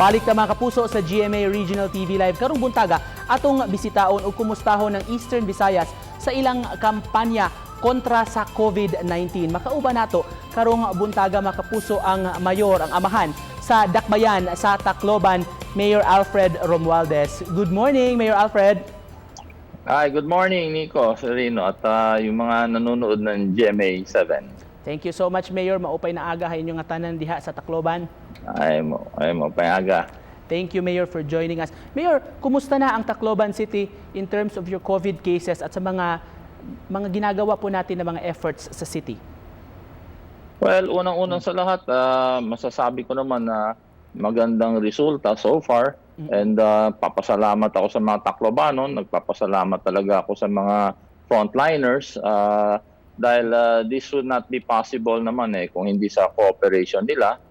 Balik na mga kapuso sa GMA Regional TV Live karong buntaga atong bisitaon o kumustahon ng Eastern Visayas sa ilang kampanya kontra sa COVID-19. Makauba nato karong buntaga mga kapuso ang mayor, ang amahan sa Dakbayan sa Tacloban, Mayor Alfred Romualdez. Good morning, Mayor Alfred. Hi, good morning Nico, Serino at yung mga nanonood ng GMA 7. Thank you so much, Mayor. Maupay na aga inyo nga tanan diha sa Tacloban. Ay mo, payaga. Thank you, Mayor, for joining us. Mayor, kumusta na ang Tacloban City in terms of your COVID cases at sa mga ginagawa po natin na mga efforts sa city? Well, unang-unang sa lahat, masasabi ko naman na magandang resulta so far. And papasalamat ako sa mga Taclobanon, nagpapasalamat talaga ako sa mga frontliners dahil this would not be possible naman kung hindi sa cooperation nila.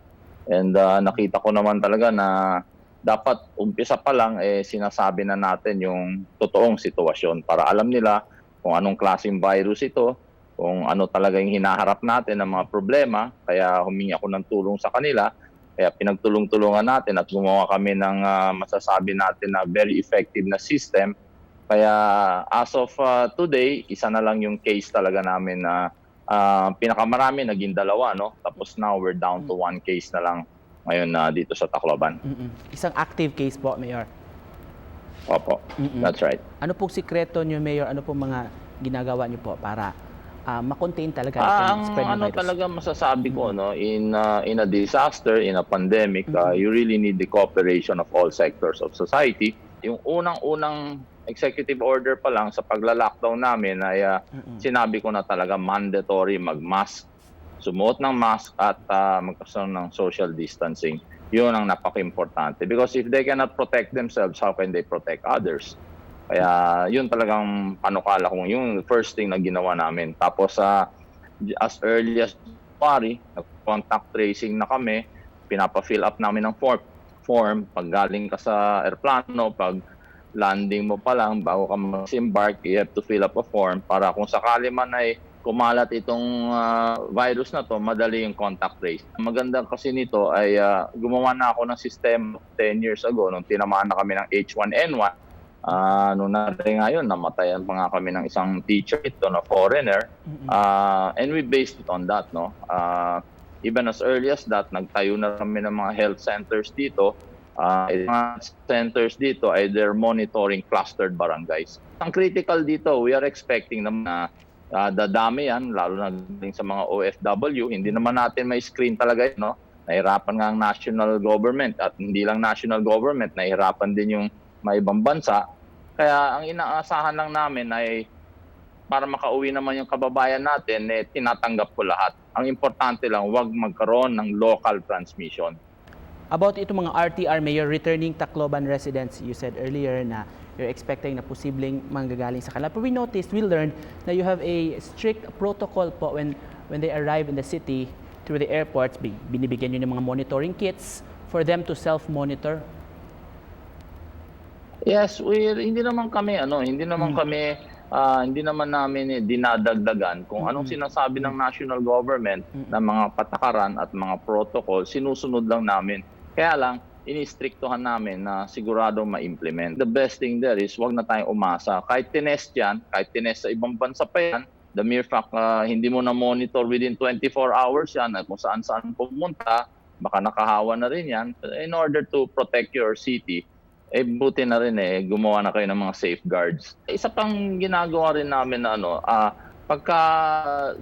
And nakita ko naman talaga na dapat umpisa pa lang sinasabi na natin yung totoong sitwasyon para alam nila kung anong klaseng virus ito, kung ano talaga yung hinaharap natin ng mga problema. Kaya humingi ako ng tulong sa kanila. Kaya pinagtulong-tulungan natin at gumawa kami ng masasabi natin na very effective na system. Kaya as of today, isa na lang yung case talaga namin na pinakamarami naging 2, no? Tapos now we're down to 1 case na lang ngayon dito sa Tacloban. Isang active case po, Mayor. Opo, that's right. Ano pong sikreto niyo, Mayor? Ano pong mga ginagawa niyo po para ma-contain talaga Ang spread ng virus? talaga masasabi ko, no, in a disaster, in a pandemic, you really need the cooperation of all sectors of society. Yung unang-unang executive order pa lang sa pagla-lockdown namin ay sinabi ko na talaga mandatory mag-mask, sumuot ng mask at magkaroon ng social distancing. Yun ang napaka-importante. Because if they cannot protect themselves, how can they protect others? Kaya yun talagang panukala kong yung first thing na ginawa namin. Tapos as early as January, nag-contact tracing na kami, pinapa-fill up namin ng form. Pag galing ka sa aeroplano, pag landing mo pa lang, bago ka mag-embark, you have to fill up a form para kung sakali man ay kumalat itong virus na to, madali yung contact trace. Maganda kasi nito ay gumawa na ako ng system 10 years ago nung tinamaan na kami ng H1N1. Noong natin ngayon, namatayan pa nga kami ng isang teacher ito na foreigner. And we based it on that. No? Even as early as that, nagtayo na kami ng mga health centers dito. Mga centers dito ay they're monitoring clustered barangays. Ang critical dito, we are expecting na dadami yan, lalo na sa mga OFW. Hindi naman natin may screen talaga yun. No? Nahirapan nga ang national government at hindi lang national government, nahirapan din yung mga ibang bansa. Kaya ang inaasahan lang namin ay para makauwi naman yung kababayan natin, tinatanggap ko lahat. Ang importante lang, huwag magkaroon ng local transmission. About itong mga RTR, Mayor, returning Tacloban residents, you said earlier na you're expecting na posibleng manggagaling sa kanila. But we noticed, we learned na you have a strict protocol po when they arrive in the city through the airports. Binibigyan nyo ng mga monitoring kits for them to self-monitor. Yes, hindi naman kami hindi naman namin dinadagdagan kung anong sinasabi ng national government na mga patakaran at mga protocol, sinusunod lang namin. Kaya lang, inistriktuhan namin na sigurado ma-implement. The best thing there is wag na tayong umasa. Kahit tinest yan, kahit tinest sa ibang bansa pa yan, the mere fact hindi mo na-monitor within 24 hours yan at kung saan-saan pumunta, baka nakahawa na rin yan. In order to protect your city, buti na rin gumawa na kayo ng mga safeguards. Isa pang ginagawa rin namin na pagka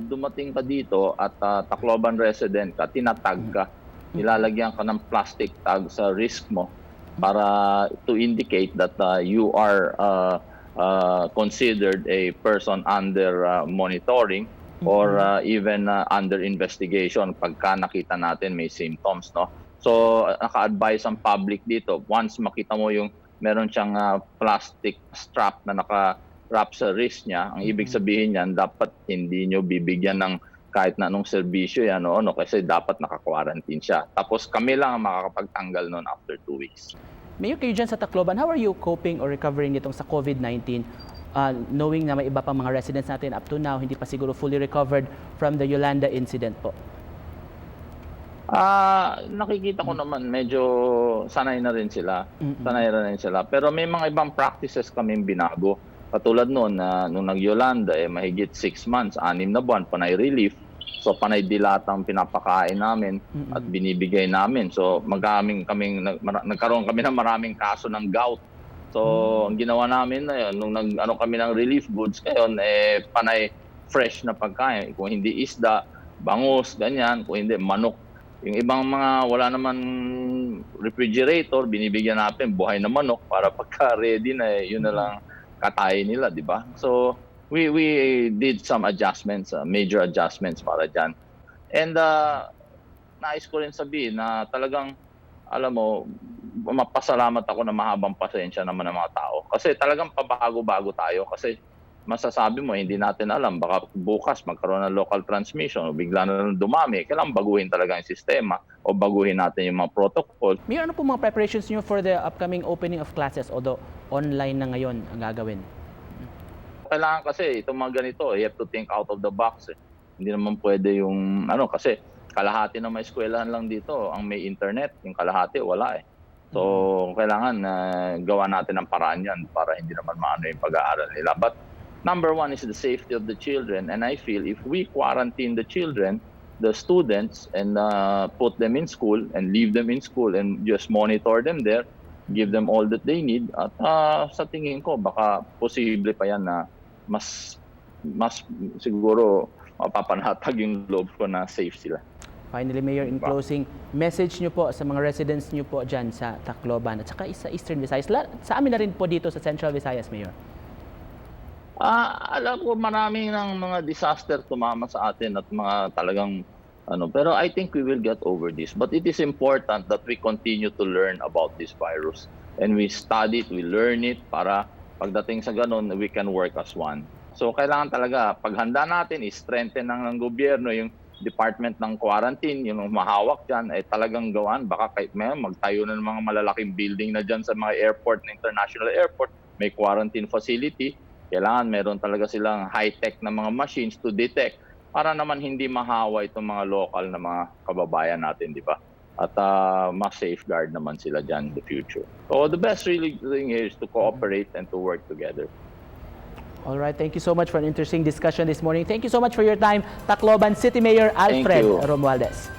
dumating ka dito at Tacloban resident ka, tinatag ka, nilalagyan ka ng plastic tag sa wrist mo para to indicate that you are considered a person under monitoring or even under investigation pagka nakita natin may symptoms, no? So, naka-advise ang public dito. Once makita mo yung meron siyang plastic strap na naka-wrap sa wrist niya, ang ibig sabihin niyan, dapat hindi nyo bibigyan ng kahit na anong serbisyo yan, kasi dapat naka-quarantine siya. Tapos kami lang ang makakapagtanggal noon after 2 weeks. Mayor, kayo dyan sa Tacloban, how are you coping or recovering nitong sa COVID-19? Knowing na may iba pang mga residents natin up to now, hindi pa siguro fully recovered from the Yolanda incident po. Nakikita ko naman medyo sanay na rin sila. Mm-mm. Sanay na rin sila. Pero may mga ibang practices kaming binago. Katulad noon na nung nag-Yolanda, mahigit 6 months, 6 na buwan, panay relief. So panay dilatang pinapakain namin at binibigay namin. So nagkaroon kami ng maraming kaso ng gout. So ang ginawa namin na yun, nung nag-ano kami ng relief goods ngayon, panay fresh na pagkain. Kung hindi isda, bangus, ganyan. Kung hindi, manok. Yung ibang mga wala naman refrigerator, binibigyan natin buhay na manok para pagka ready na, yun na lang katayin nila, di ba? So we did some adjustments, major adjustments para dyan. And nais ko rin sabihin na talagang, alam mo, mapasalamat ako na mahabang pasensya naman ng mga tao. Kasi talagang pabago-bago tayo. Kasi masasabi mo, hindi natin alam, baka bukas magkaroon ng local transmission o bigla na lang dumami. Kailangan baguhin talaga yung sistema o baguhin natin yung mga protocol. Mayor, ano po mga preparations niyo for the upcoming opening of classes, although online na ngayon ang gagawin? Kailangan kasi itong mga ganito, you have to think out of the box. Hindi naman pwede yung kasi kalahati na may eskwelahan lang dito ang may internet, yung kalahati wala . So kailangan gawa natin ang paraan yan para hindi naman maano yung pag-aaral nila. But number one is the safety of the children, and I feel if we quarantine the children, the students, and put them in school and leave them in school and just monitor them there, give them all that they need, at sa tingin ko baka posible pa yan na mas siguro mapapanatag yung loob ko na safe sila. Finally, Mayor, in closing, message nyo po sa mga residents nyo po dyan sa Tacloban at saka sa Eastern Visayas. Sa amin na rin po dito sa Central Visayas, Mayor. Alam ko maraming ng mga disaster tumama sa atin at mga talagang pero I think we will get over this. But it is important that we continue to learn about this virus. And we study it, we learn it para pagdating sa ganun, we can work as one. So kailangan talaga, paghanda natin, i-strengthen ng gobyerno yung department ng quarantine, yung mahawak dyan, talagang gawaan. Baka kahit magtayo na ng mga malalaking building na dyan sa mga airport, na international airport, may quarantine facility. Kailangan meron talaga silang high-tech na mga machines to detect para naman hindi mahawa itong mga local na mga kababayan natin, di ba? At mas safeguard naman sila dyan in the future. So the best really thing here is to cooperate and to work together. All right, thank you so much for an interesting discussion this morning. Thank you so much for your time, Tacloban City Mayor Alfred you. Romualdez.